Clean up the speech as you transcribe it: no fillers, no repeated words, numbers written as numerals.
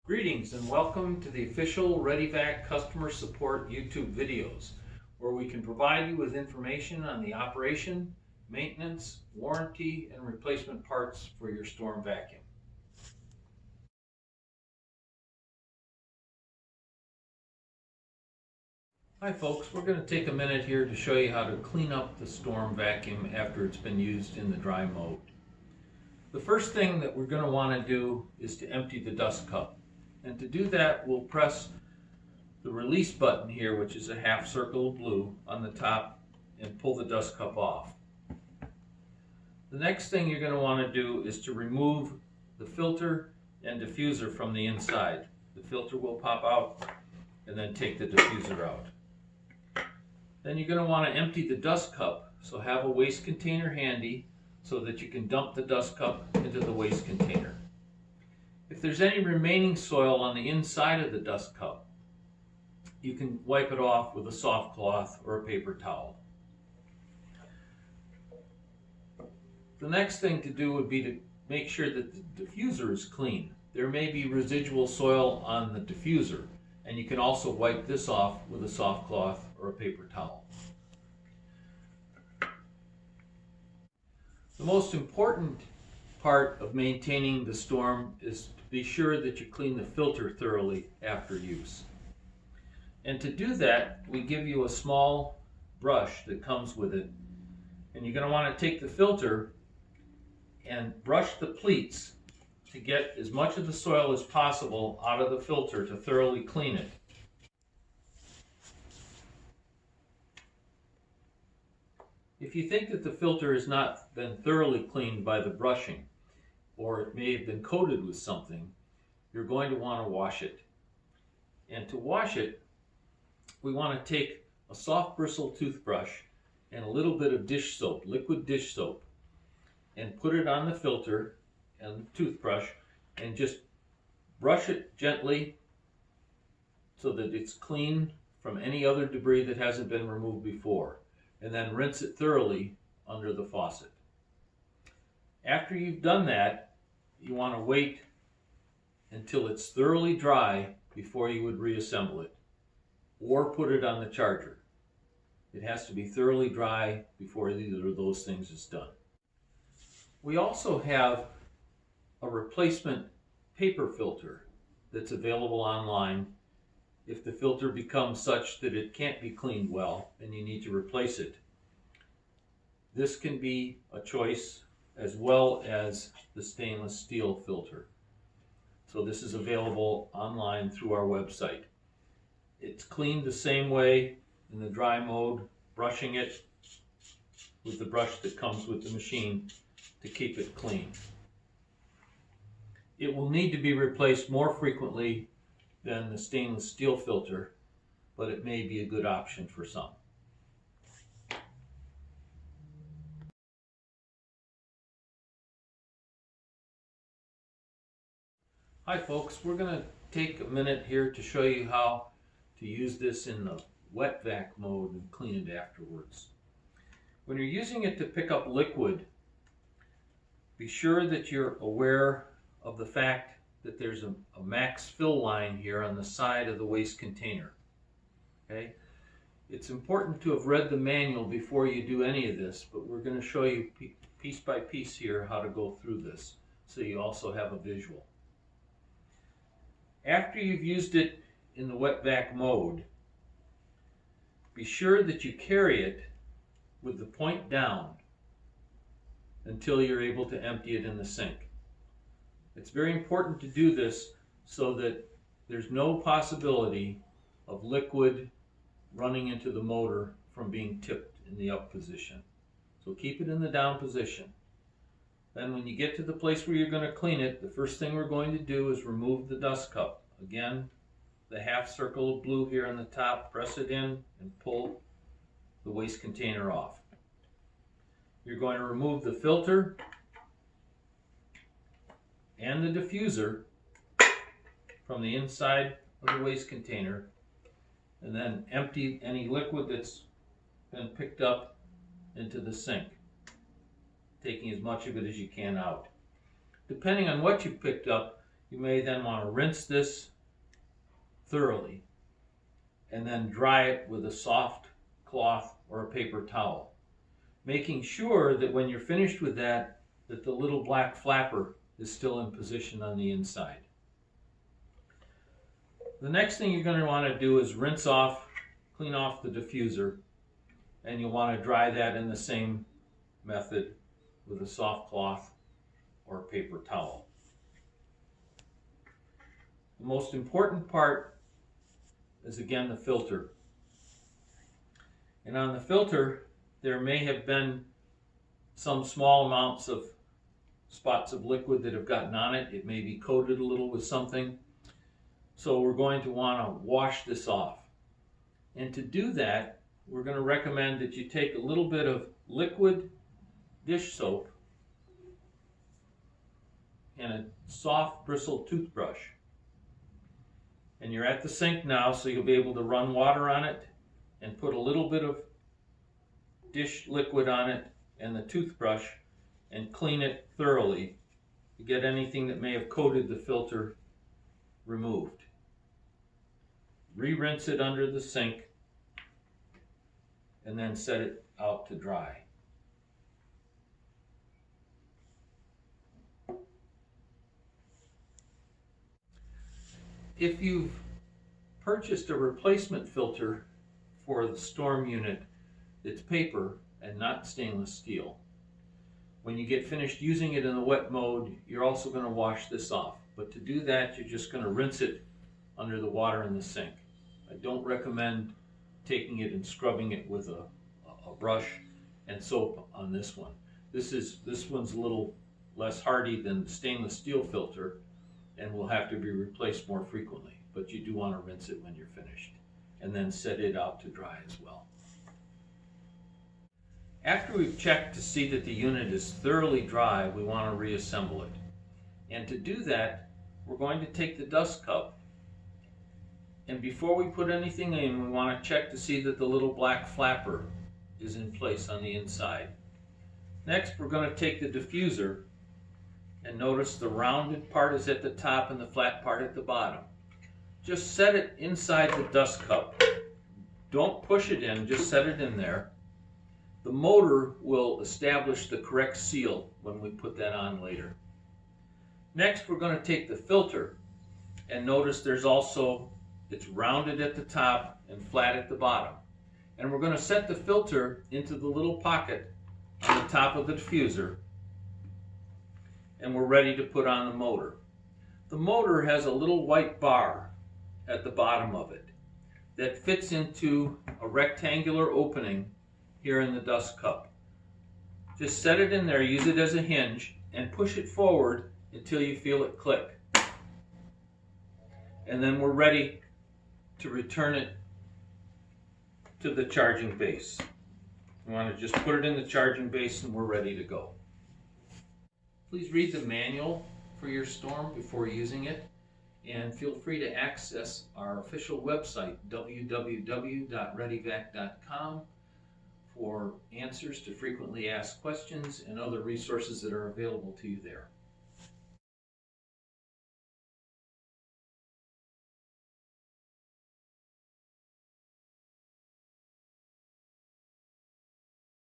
Greetings and welcome to the official ReadiVac customer support YouTube videos, where we can provide you with information on the operation, maintenance, warranty, and replacement parts for your storm vacuum. Hi folks, we're going to take a minute here to show you how to clean up the storm vacuum after it's been used in the dry mode. The first thing that we're going to want to do is to empty the dust cup. And to do that, we'll press the release button here, which is a half circle of blue on the top, and pull the dust cup off. The next thing you're going to want to do is to remove the filter and diffuser from the inside. The filter will pop out, and then take the diffuser out. Then you're going to want to empty the dust cup, so have a waste container handy so that you can dump the dust cup into the waste container. If there's any remaining soil on the inside of the dust cup, you can wipe it off with a soft cloth or a paper towel. The next thing to do would be to make sure that the diffuser is clean. There may be residual soil on the diffuser, and you can also wipe this off with a soft cloth or a paper towel. The most important part of maintaining the storm is to be sure that you clean the filter thoroughly after use. And to do that, we give you a small brush that comes with it. And you're going to want to take the filter and brush the pleats to get as much of the soil as possible out of the filter to thoroughly clean it. If you think that the filter has not been thoroughly cleaned by the brushing, or it may have been coated with something, you're going to want to wash it. And to wash it, we want to take a soft bristle toothbrush and a little bit of dish soap, liquid dish soap, and put it on the filter and the toothbrush and just brush it gently so that it's clean from any other debris that hasn't been removed before. And then rinse it thoroughly under the faucet. After you've done that, you want to wait until it's thoroughly dry before you would reassemble it or put it on the charger. It has to be thoroughly dry before either of those things is done. We also have a replacement paper filter that's available online if the filter becomes such that it can't be cleaned well and you need to replace it. This can be a choice, as well as the stainless steel filter. So this is available online through our website. It's cleaned the same way in the dry mode, brushing it with the brush that comes with the machine to keep it clean. It will need to be replaced more frequently than the stainless steel filter, but it may be a good option for some. Hi folks, we're going to take a minute here to show you how to use this in the wet vac mode and clean it afterwards. When you're using it to pick up liquid, be sure that you're aware of the fact that there's a max fill line here on the side of the waste container. Okay? It's important to have read the manual before you do any of this, but we're going to show you piece by piece here how to go through this, so you also have a visual. After you've used it in the wet vac mode, be sure that you carry it with the point down until you're able to empty it in the sink. It's very important to do this so that there's no possibility of liquid running into the motor from being tipped in the up position. So keep it in the down position. Then when you get to the place where you're going to clean it, the first thing we're going to do is remove the dust cup. Again, the half circle of blue here on the top, press it in and pull the waste container off. You're going to remove the filter and the diffuser from the inside of the waste container, and then empty any liquid that's been picked up into the sink, taking as much of it as you can out. Depending on what you've picked up, You may then want to rinse this thoroughly and then dry it with a soft cloth or a paper towel, making sure that when you're finished with that, that the little black flapper is still in position on the inside. The next thing you're going to want to do is rinse off, clean off the diffuser, and you'll want to dry that in the same method with a soft cloth or a paper towel. The most important part is again the filter. And on the filter, there may have been some small amounts of spots of liquid that have gotten on it. It may be coated a little with something. So we're going to want to wash this off. And to do that, we're going to recommend that you take a little bit of liquid dish soap and a soft bristled toothbrush. And you're at the sink now, so you'll be able to run water on it and put a little bit of dish liquid on it and the toothbrush and clean it thoroughly to get anything that may have coated the filter removed. Re-rinse it under the sink and then set it out to dry. If you've purchased a replacement filter for the storm unit that's paper and not stainless steel, when you get finished using it in the wet mode, you're also going to wash this off. But to do that, you're just going to rinse it under the water in the sink. I don't recommend taking it and scrubbing it with a brush and soap on this one. This one's a little less hardy than the stainless steel filter and will have to be replaced more frequently. But you do want to rinse it when you're finished and then set it out to dry as well. After we've checked to see that the unit is thoroughly dry, we want to reassemble it. And to do that, we're going to take the dust cup, and before we put anything in, we want to check to see that the little black flapper is in place on the inside. Next, we're going to take the diffuser, and notice the rounded part is at the top and the flat part at the bottom. Just set it inside the dust cup. Don't push it in, just set it in there. The motor will establish the correct seal when we put that on later. Next, we're going to take the filter, and notice it's rounded at the top and flat at the bottom. And we're going to set the filter into the little pocket on the top of the diffuser, and we're ready to put on the motor. The motor has a little white bar at the bottom of it that fits into a rectangular opening here in the dust cup. Just set it in there, use it as a hinge, and push it forward until you feel it click. And then we're ready to return it to the charging base. We want to just put it in the charging base and we're ready to go. Please read the manual for your storm before using it, and feel free to access our official website, www.readivac.com, for answers to frequently asked questions and other resources that are available to you there.